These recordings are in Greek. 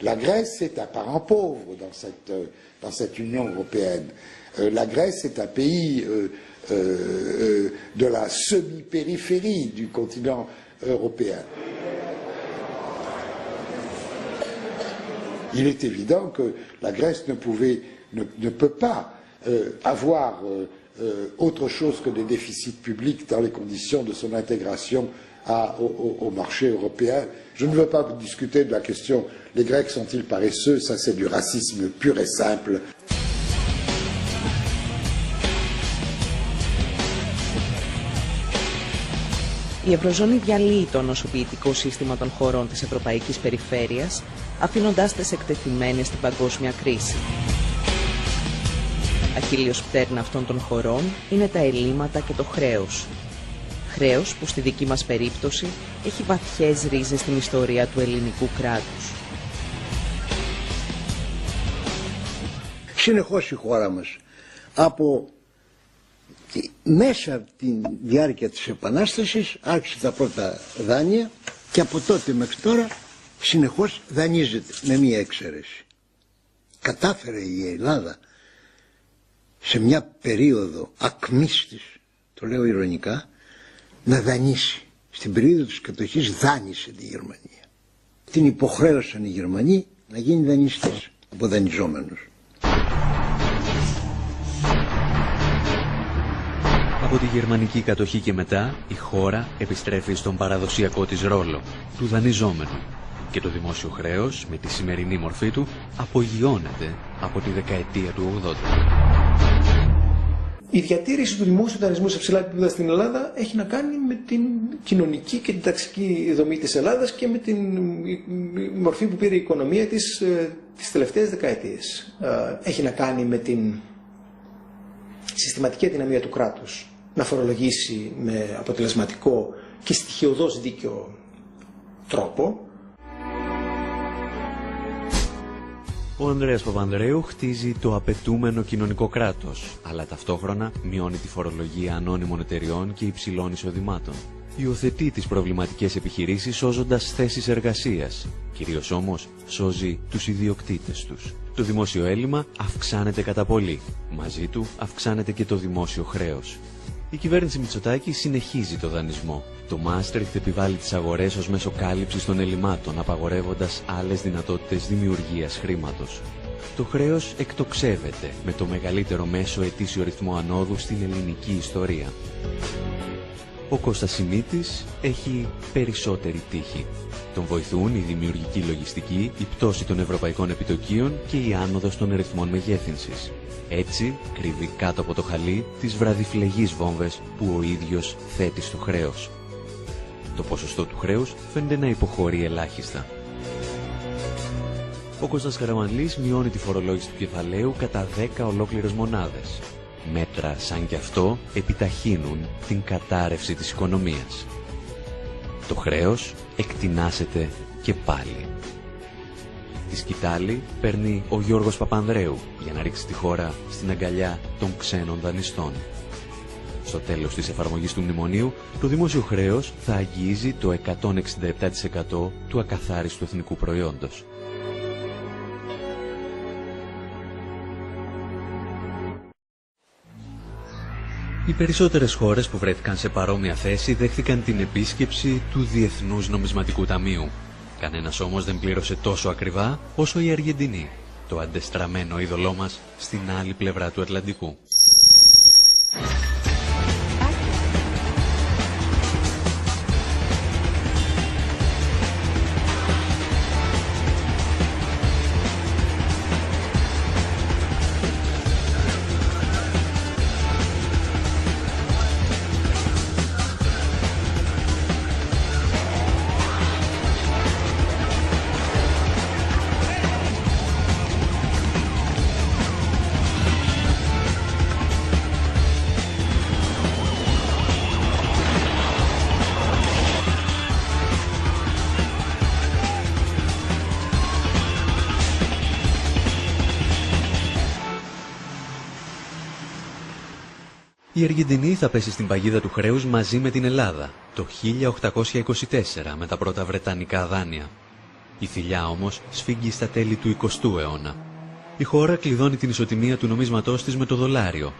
La Grèce est un parent pauvre dans cette Union européenne. La Grèce est un pays de la semi-périphérie du continent européen. Il est évident que la Grèce ne peut pas avoir autre chose que des déficits publics dans les conditions de son intégration au marché européen. Je ne veux pas discuter de la question les Grecs sont-ils paresseux, ça c'est du racisme pur et simple. Η Ευρωζώνη διαλύει το νοσοποιητικό σύστημα των χωρών της Ευρωπαϊκής Περιφέρειας, αφήνοντάς τις εκτεθειμένες στην παγκόσμια κρίση. Αχίλλειος πτέρνα αυτών των χωρών είναι τα ελλείμματα και το χρέος. Χρέος που στη δική μας περίπτωση έχει βαθιές ρίζες στην ιστορία του ελληνικού κράτους. Συνεχώς η χώρα μας μέσα από τη διάρκεια της Επανάστασης άρχισε τα πρώτα δάνεια και από τότε μέχρι τώρα συνεχώς δανείζεται με μία εξαίρεση. Κατάφερε η Ελλάδα σε μια περίοδο ακμής της, το λέω ειρωνικά, να δανείσει. Στην περίοδο της κατοχής δάνεισε τη Γερμανία. Την υποχρέωσαν οι Γερμανοί να γίνει δανειστής από δανειζόμενος. Από τη γερμανική κατοχή και μετά, η χώρα επιστρέφει στον παραδοσιακό της ρόλο, του δανειζόμενου. Και το δημόσιο χρέος, με τη σημερινή μορφή του, απογειώνεται από τη δεκαετία του 80. Η διατήρηση του δημόσιου δανεισμού σε ψηλά επίπεδα στην Ελλάδα έχει να κάνει με την κοινωνική και την ταξική δομή της Ελλάδας και με την μορφή που πήρε η οικονομία της τις τελευταίες δεκαετίες. Έχει να κάνει με την συστηματική αδυναμία του κράτους να φορολογήσει με αποτελεσματικό και στοιχειωδώς δίκαιο τρόπο. Ο Ανδρέας Παπανδρέου χτίζει το απαιτούμενο κοινωνικό κράτος, αλλά ταυτόχρονα μειώνει τη φορολογία ανώνυμων εταιριών και υψηλών εισοδημάτων. Υιοθετεί τις προβληματικές επιχειρήσεις σώζοντας θέσεις εργασίας. Κυρίως όμως σώζει τους ιδιοκτήτες τους. Το δημόσιο έλλειμμα αυξάνεται κατά πολύ. Μαζί του αυξάνεται και το δημόσιο χρέος. Η κυβέρνηση Μητσοτάκη συνεχίζει το δανεισμό. Το Μάστριχτ επιβάλλει τις αγορές ως μέσο κάλυψης των ελλημάτων, απαγορεύοντας άλλες δυνατότητες δημιουργίας χρήματος. Το χρέος εκτοξεύεται με το μεγαλύτερο μέσο ετήσιο ρυθμό ανόδου στην ελληνική ιστορία. Ο Κώστας Σιμίτης έχει περισσότερη τύχη. Τον βοηθούν η δημιουργική λογιστική, η πτώση των ευρωπαϊκών επιτοκίων και η άνοδος των ρυθμών μεγέθυνσης. Έτσι κρύβει κάτω από το χαλί τις βραδιφλεγείς βόμβες που ο ίδιος θέτει στο χρέος. Το ποσοστό του χρέους φαίνεται να υποχωρεί ελάχιστα. Ο Κώστας Καραμανλής μειώνει τη φορολόγηση του κεφαλαίου κατά 10 ολόκληρες μονάδες. Μέτρα σαν κι αυτό επιταχύνουν την κατάρρευση της οικονομίας. Το χρέος εκτινάσεται και πάλι. Τη σκητάλη παίρνει ο Γιώργος Παπανδρέου για να ρίξει τη χώρα στην αγκαλιά των ξένων δανειστών. Στο τέλος της εφαρμογής του μνημονίου, το δημόσιο χρέος θα αγγίζει το 167% του ακαθάριστου εθνικού προϊόντος. Οι περισσότερες χώρες που βρέθηκαν σε παρόμοια θέση δέχθηκαν την επίσκεψη του Διεθνούς Νομισματικού Ταμείου. Κανένας όμως δεν πλήρωσε τόσο ακριβά όσο η Αργεντινή, το αντεστραμμένο είδωλό μας στην άλλη πλευρά του Ατλαντικού. Η Αργεντινή θα πέσει στην παγίδα του χρέους μαζί με την Ελλάδα το 1824 με τα πρώτα βρετανικά δάνεια. Η θηλιά όμως σφίγγει στα τέλη του 20ου αιώνα. Η χώρα κλειδώνει την ισοτιμία του νομίσματός της με το δολάριο.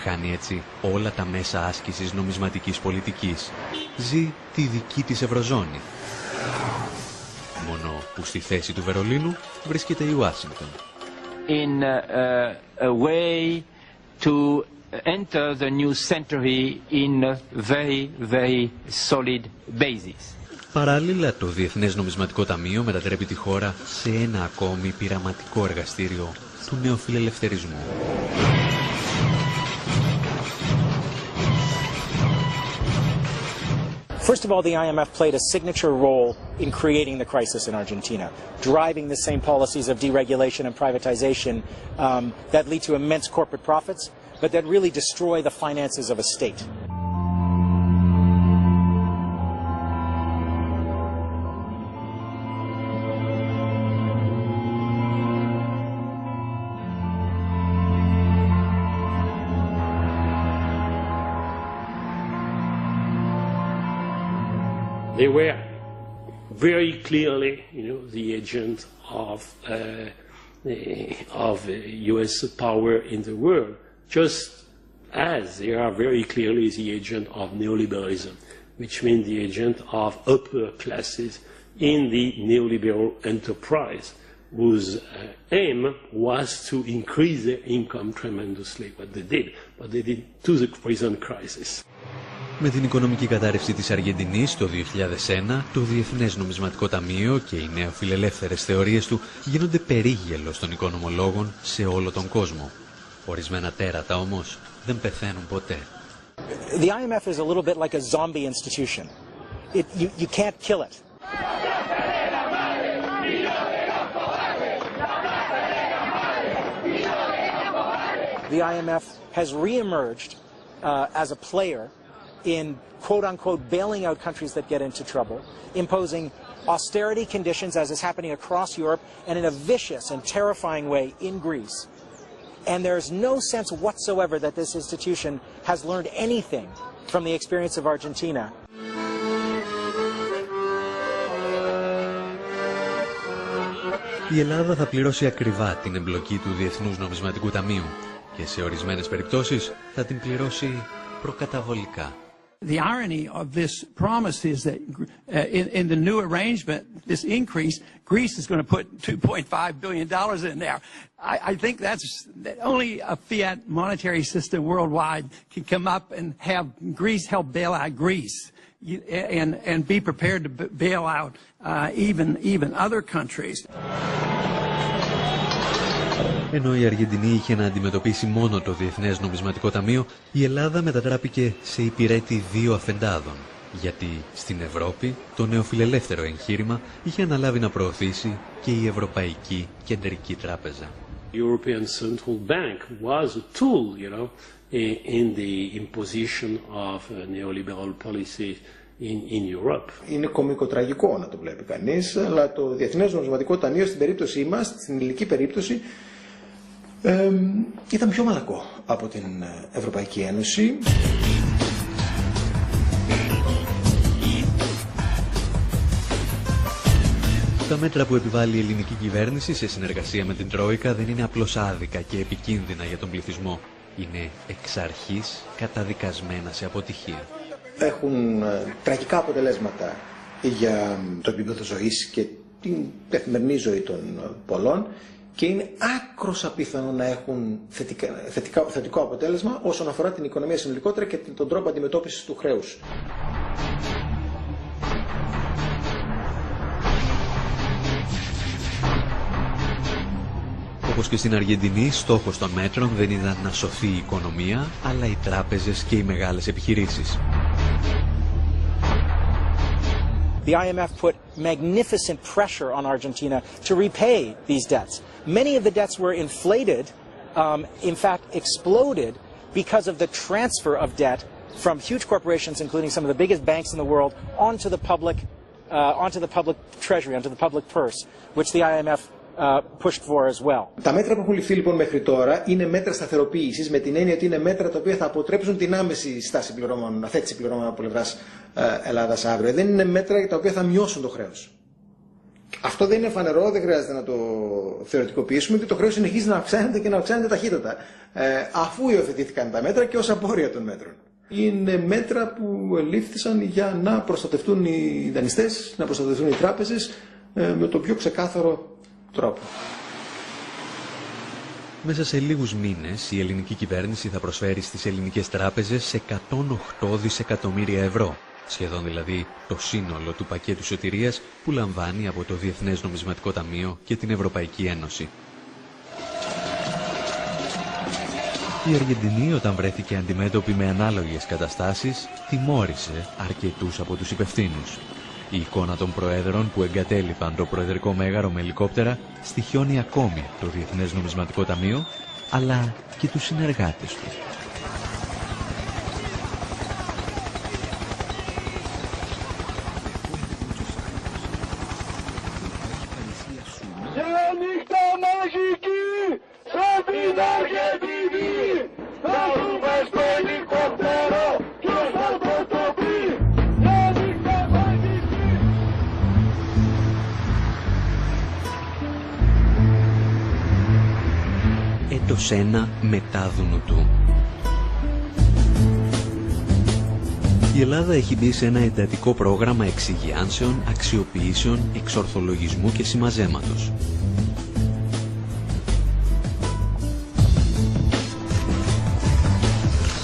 Χάνει έτσι όλα τα μέσα άσκησης νομισματικής πολιτικής. Ζει τη δική της Ευρωζώνη. Μόνο που στη θέση του Βερολίνου βρίσκεται η Ουάσιγκτον. In a way to enter the new century in a very, very solid basis. Παράλληλα, το Διεθνές Νομισματικό Ταμείο μετατρέπει τη χώρα σε ένα ακόμη πειραματικό εργαστήριο του νεοφιλελευθερισμού. First of all, the IMF played a signature role in creating the crisis in Argentina, driving the same policies of deregulation and privatization that lead to immense corporate profits, but that really destroy the finances of a state. They were very clearly, the agent of U.S. power in the world, just as they are very clearly the agent of neoliberalism, which means the agent of upper classes in the neoliberal enterprise, whose aim was to increase their income tremendously. But they did to the present crisis. Με την οικονομική κατάρρευση της Αργεντινής το 2001, το Διεθνές Νομισματικό Ταμείο και οι νεοφιλελεύθερες θεωρίες του γίνονται περίγελος των οικονομολόγων σε όλο τον κόσμο. Ορισμένα τέρατα όμως δεν πεθαίνουν ποτέ. The IMF is a little bit like a zombie institution. You can't kill it. The IMF has reemerged as a player in quote-unquote bailing out countries that get into trouble, imposing austerity conditions as is happening across Europe and in a vicious and terrifying way in Greece. And there's no sense whatsoever that this institution has learned anything from the experience of Argentina. Η Ελλάδα θα πληρώσει ακριβά την εμπλοκή του Διεθνούς Νομισματικού Ταμείου και σε ορισμένες περιπτώσεις θα την πληρώσει προκαταβολικά. The irony of this promise is that in the new arrangement, this increase, Greece is going to put $2.5 billion in there. I think that's only a fiat monetary system worldwide can come up and have Greece help bail out Greece and be prepared to bail out even other countries. Ενώ η Αργεντινή είχε να αντιμετωπίσει μόνο το Διεθνές Νομισματικό Ταμείο, η Ελλάδα μετατράπηκε σε υπηρέτη δύο αφεντάδων. Γιατί στην Ευρώπη το νεοφιλελεύθερο εγχείρημα είχε αναλάβει να προωθήσει και η Ευρωπαϊκή Κεντρική Τράπεζα. The European Central Bank was a tool, in the imposition of neoliberal policy in Europe. Είναι κωμικοτραγικό να το βλέπει κανείς, αλλά το Διεθνές Νομισματικό Ταμείο στην περίπτωσή μας, στην ελληνική περίπτωση, ήταν πιο μαλακό από την Ευρωπαϊκή Ένωση. Τα μέτρα που επιβάλλει η ελληνική κυβέρνηση σε συνεργασία με την Τρόικα δεν είναι απλώς άδικα και επικίνδυνα για τον πληθυσμό. Είναι εξ αρχής καταδικασμένα σε αποτυχία. Έχουν τραγικά αποτελέσματα για το επίπεδο ζωής και την καθημερινή ζωή των πολλών και είναι άκρως απίθανο να έχουν θετικό αποτέλεσμα όσον αφορά την οικονομία συνολικότερα και τον τρόπο αντιμετώπισης του χρέους. Όπως και στην Αργεντινή, στόχος των μέτρων δεν ήταν να σωθεί η οικονομία, αλλά οι τράπεζες και οι μεγάλες επιχειρήσεις. The IMF put magnificent pressure on Argentina to repay these debts. Many of the debts were inflated, in fact exploded, because of the transfer of debt from huge corporations, including some of the biggest banks in the world, onto the public treasury, onto the public purse, which the IMF pushed for as well. Τα μέτρα που έχουν ληφθεί λοιπόν μέχρι τώρα είναι μέτρα σταθεροποίησης, με την έννοια ότι είναι μέτρα τα οποία θα αποτρέψουν την άμεση στάση πληρωμών, αθέτηση πληρωμών από πλευράς Ελλάδας αύριο. Δεν είναι μέτρα τα οποία θα μειώσουν το χρέος. Αυτό δεν είναι φανερό, δεν χρειάζεται να το θεωρητικοποιήσουμε, γιατί το χρέος συνεχίζει να αυξάνεται και να αυξάνεται ταχύτατα, αφού υιοθετήθηκαν τα μέτρα και ως απόρρια των μέτρων. Είναι μέτρα που ελήφθησαν για να προστατευτούν οι δανειστές, να προστατευτούν οι τράπεζες με τον πιο ξεκάθαρο τρόπο. Μέσα σε λίγους μήνες η ελληνική κυβέρνηση θα προσφέρει στις ελληνικές τράπεζες 108 δισεκατομμύρια ευρώ. Σχεδόν δηλαδή το σύνολο του πακέτου σωτηρίας που λαμβάνει από το Διεθνές Νομισματικό Ταμείο και την Ευρωπαϊκή Ένωση. Η Αργεντινή, όταν βρέθηκε αντιμέτωπη με ανάλογες καταστάσεις, τιμώρησε αρκετούς από τους υπευθύνους. Η εικόνα των προέδρων που εγκατέλειπαν το προεδρικό μέγαρο με ελικόπτερα στοιχιώνει ακόμη το Διεθνές Νομισματικό Ταμείο, αλλά και τους συνεργάτες του. Έτος 1 μετάδουνου του. Η Ελλάδα έχει μπει σε ένα εντατικό πρόγραμμα εξυγιάνσεων, αξιοποιήσεων, εξορθολογισμού και συμμαζέματος.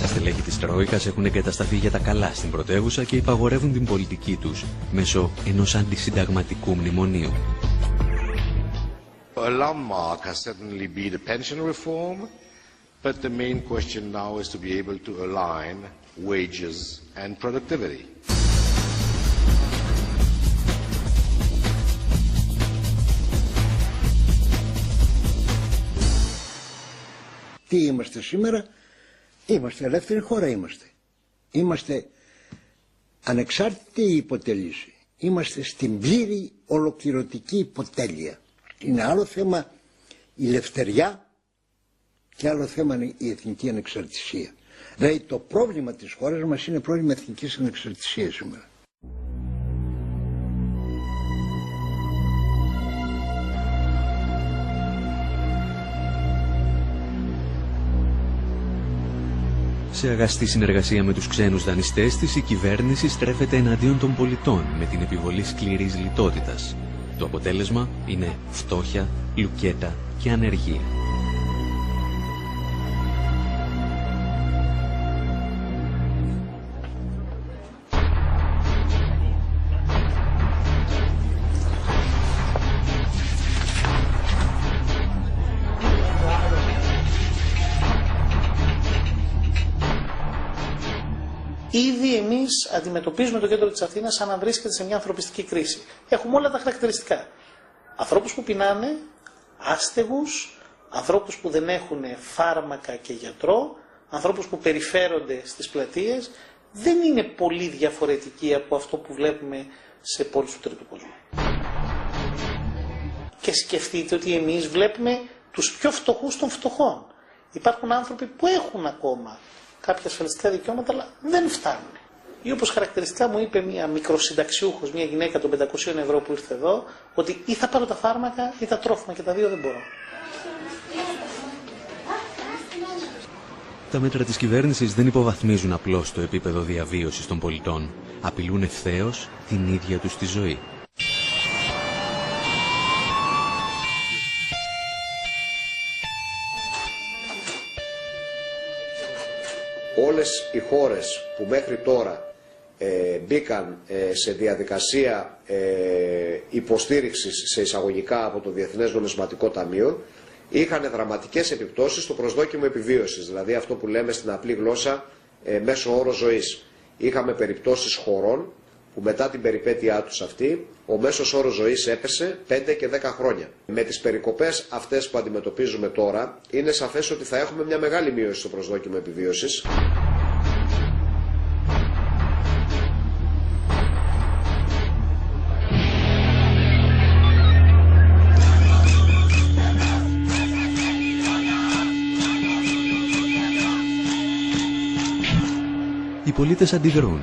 Τα στελέχη της Τρόικας έχουν εγκατασταθεί για τα καλά στην πρωτεύουσα και υπαγορεύουν την πολιτική τους μέσω ενός αντισυνταγματικού μνημονίου. A landmark has certainly been the pension reform, but the main question now is to be able to align wages and productivity. Τι είμαστε σήμερα? Είμαστε ελεύθερη χώρα, είμαστε ανεξάρτητοι ή υποτελείς. Είμαστε στην πλήρη ολοκληρωτική υποτέλεια. Είναι άλλο θέμα η ελευθεριά και άλλο θέμα η εθνική ανεξαρτησία. Δηλαδή το πρόβλημα της χώρας μας είναι πρόβλημα εθνικής ανεξαρτησίας σήμερα. Σε αγαστή συνεργασία με τους ξένους δανειστές της, η κυβέρνηση στρέφεται εναντίον των πολιτών με την επιβολή σκληρής λιτότητας. Το αποτέλεσμα είναι φτώχεια, λουκέτα και ανεργία. Ήδη εμείς αντιμετωπίζουμε το κέντρο της Αθήνας σαν να βρίσκεται σε μια ανθρωπιστική κρίση. Έχουμε όλα τα χαρακτηριστικά. Ανθρώπους που πεινάνε, άστεγους, ανθρώπους που δεν έχουν φάρμακα και γιατρό, ανθρώπους που περιφέρονται στις πλατείες. Δεν είναι πολύ διαφορετική από αυτό που βλέπουμε σε πόλεις του τρίτου κόσμου. Και σκεφτείτε ότι εμείς βλέπουμε τους πιο φτωχούς των φτωχών. Υπάρχουν άνθρωποι που έχουν ακόμα κάποια ασφαλιστικά δικαιώματα, αλλά δεν φτάνουν. Ή όπως χαρακτηριστικά μου είπε μια μικροσυνταξιούχος, μια γυναίκα των 500 ευρώ που ήρθε εδώ, ότι ή θα πάρω τα φάρμακα ή τα τρόφιμα, και τα δύο δεν μπορώ. Τα μέτρα της κυβέρνησης δεν υποβαθμίζουν απλώς το επίπεδο διαβίωσης των πολιτών. Απειλούν ευθέως την ίδια τους τη ζωή. Όλες οι χώρες που μέχρι τώρα μπήκαν σε διαδικασία υποστήριξης σε εισαγωγικά από το Διεθνές Νομισματικό Ταμείο είχαν δραματικές επιπτώσεις στο προσδόκιμο επιβίωσης, δηλαδή αυτό που λέμε στην απλή γλώσσα μέσο όρο ζωής. Είχαμε περιπτώσεις χωρών που μετά την περιπέτειά τους αυτή ο μέσος όρος ζωής έπεσε 5 και 10 χρόνια. Με τις περικοπές αυτές που αντιμετωπίζουμε τώρα είναι σαφές ότι θα έχουμε μια μεγάλη μείωση στο προσδόκιμο επιβίωσης. πολίτες αντιδρούν.